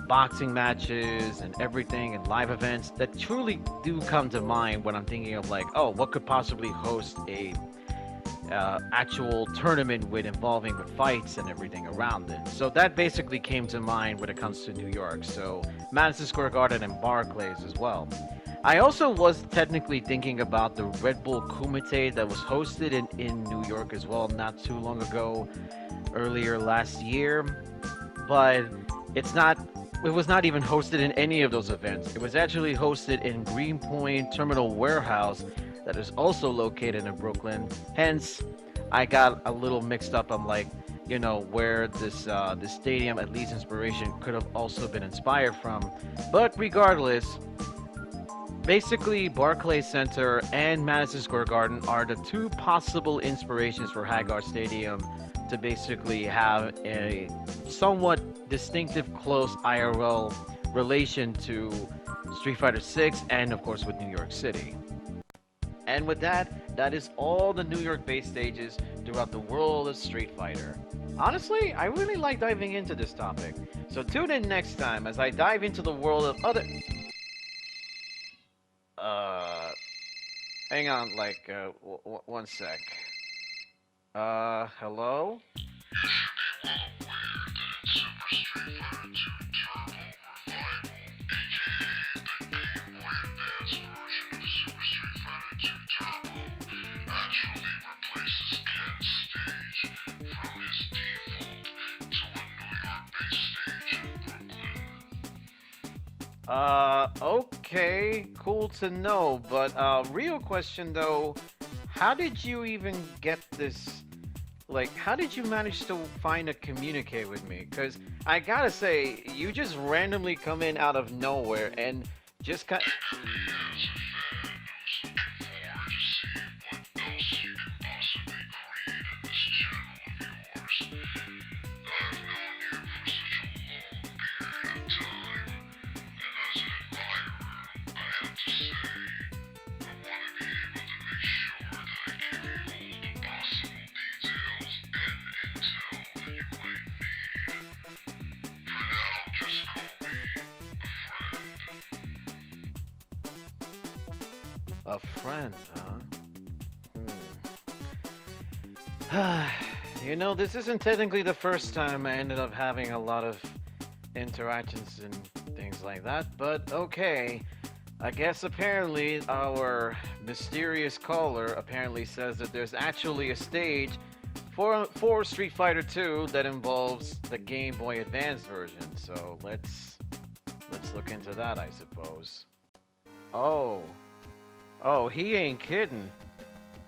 boxing matches and everything and live events that truly do come to mind when I'm thinking of, like, oh, what could possibly host a actual tournament involving with fights and everything around it. So that basically came to mind when it comes to New York. So Madison Square Garden and Barclays as well. I also was technically thinking about the Red Bull Kumite that was hosted in New York as well not too long ago, earlier last year, but it was not even hosted in any of those events. It was actually hosted in Greenpoint Terminal Warehouse that is also located in Brooklyn. Hence, I got a little mixed up on, like, you know, where this stadium, at least inspiration, could have also been inspired from. But regardless, basically Barclays Center and Madison Square Garden are the two possible inspirations for Hagar Stadium to basically have a somewhat distinctive close IRL relation to Street Fighter 6 and of course with New York City. And with that, that is all the New York-based stages throughout the world of Street Fighter. Honestly, I really like diving into this topic, so tune in next time as I dive into the world of other... hang on, like, one sec. Hello? Okay, cool to know, but, real question though, how did you even get this, like, how did you manage to find a communicate with me? Because I gotta say, you just randomly come in out of nowhere and just kind a friend, huh? You know, this isn't technically the first time I ended up having a lot of interactions and things like that, but okay. I guess apparently our mysterious caller apparently says that there's actually a stage for Street Fighter 2 that involves the Game Boy Advance version. So let's look into that, I suppose. Oh. Oh, he ain't kidding.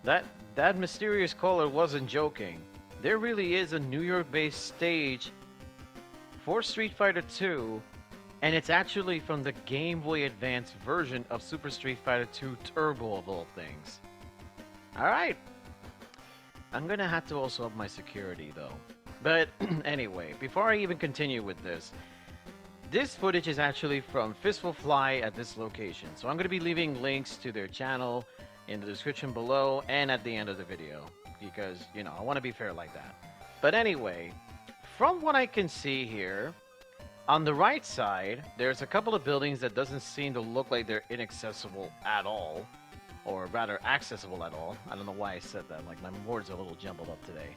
That mysterious caller wasn't joking. There really is a New York-based stage for Street Fighter 2, and it's actually from the Game Boy Advance version of Super Street Fighter 2 Turbo of all things. Alright. I'm gonna have to also up my security though. But anyway, before I even continue with this footage is actually from Fistful Fly at this location. So I'm gonna be leaving links to their channel in the description below and at the end of the video. Because, you know, I want to be fair like that. But anyway, from what I can see here, on the right side, there's a couple of buildings that doesn't seem to look like they're inaccessible at all. Or rather, accessible at all. I don't know why I said that, like my words are a little jumbled up today.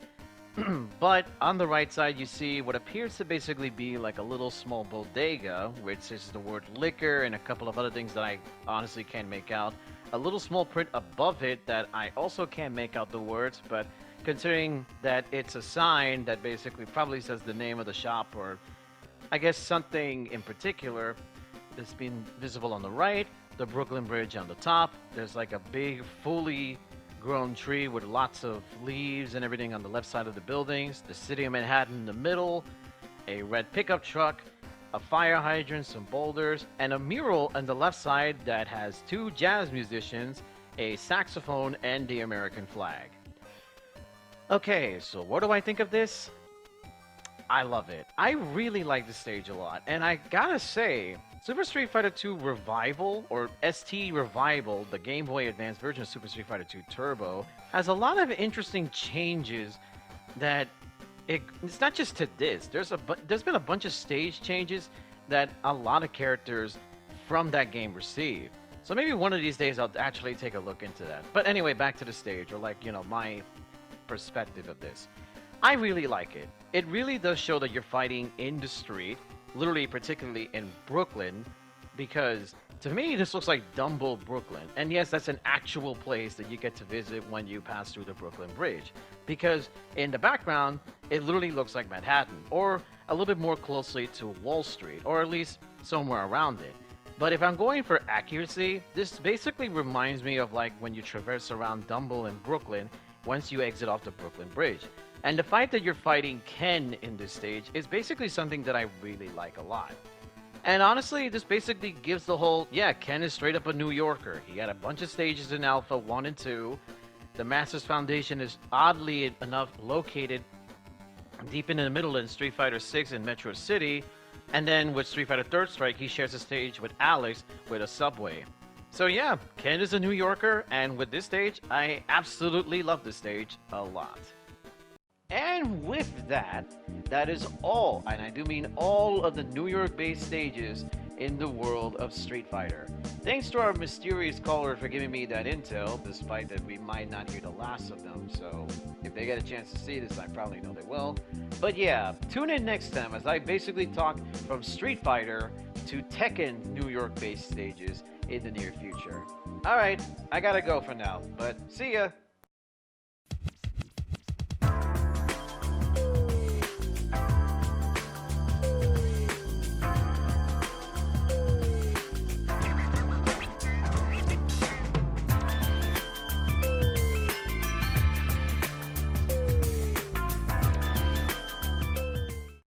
But on the right side, you see what appears to basically be like a little small bodega, which is the word liquor and a couple of other things that I honestly can't make out. A little small print above it that I also can't make out the words, but considering that it's a sign that basically probably says the name of the shop or I guess something in particular that's been visible on the right, the Brooklyn Bridge on the top. There's like a big fully grown tree with lots of leaves and everything on the left side of the buildings, the city of Manhattan in the middle, a red pickup truck, a fire hydrant, some boulders, and a mural on the left side that has two jazz musicians, a saxophone, and the American flag. Okay, so what do I think of this? I love it. I really like the stage a lot, and I gotta say, Super Street Fighter 2 Revival, or ST Revival, the Game Boy Advance version of Super Street Fighter 2 Turbo, has a lot of interesting changes that it's not just to this. There's been a bunch of stage changes that a lot of characters from that game received. So maybe one of these days I'll actually take a look into that. But anyway, back to the stage, or like, you know, my perspective of this. I really like it. It really does show that you're fighting in the street, literally particularly in Brooklyn, because to me this looks like Dumbo, Brooklyn. And yes, that's an actual place that you get to visit when you pass through the Brooklyn Bridge, because in the background it literally looks like Manhattan, or a little bit more closely to Wall Street, or at least somewhere around it. But if I'm going for accuracy, this basically reminds me of like when you traverse around Dumbo in Brooklyn once you exit off the Brooklyn Bridge. And the fact that you're fighting Ken in this stage is basically something that I really like a lot. And honestly, this basically gives the whole, yeah, Ken is straight up a New Yorker. He had a bunch of stages in Alpha 1 and 2. The Masters Foundation is oddly enough located deep in the middle in Street Fighter 6 in Metro City. And then with Street Fighter Third Strike, he shares a stage with Alex with a subway. So yeah, Ken is a New Yorker, and with this stage, I absolutely love this stage a lot. And with that, that is all, and I do mean all of the New York-based stages in the world of Street Fighter. Thanks to our mysterious caller for giving me that intel, despite that we might not hear the last of them, so if they get a chance to see this, I probably know they will. But yeah, tune in next time as I basically talk from Street Fighter to Tekken New York-based stages in the near future. Alright, I gotta go for now, but see ya!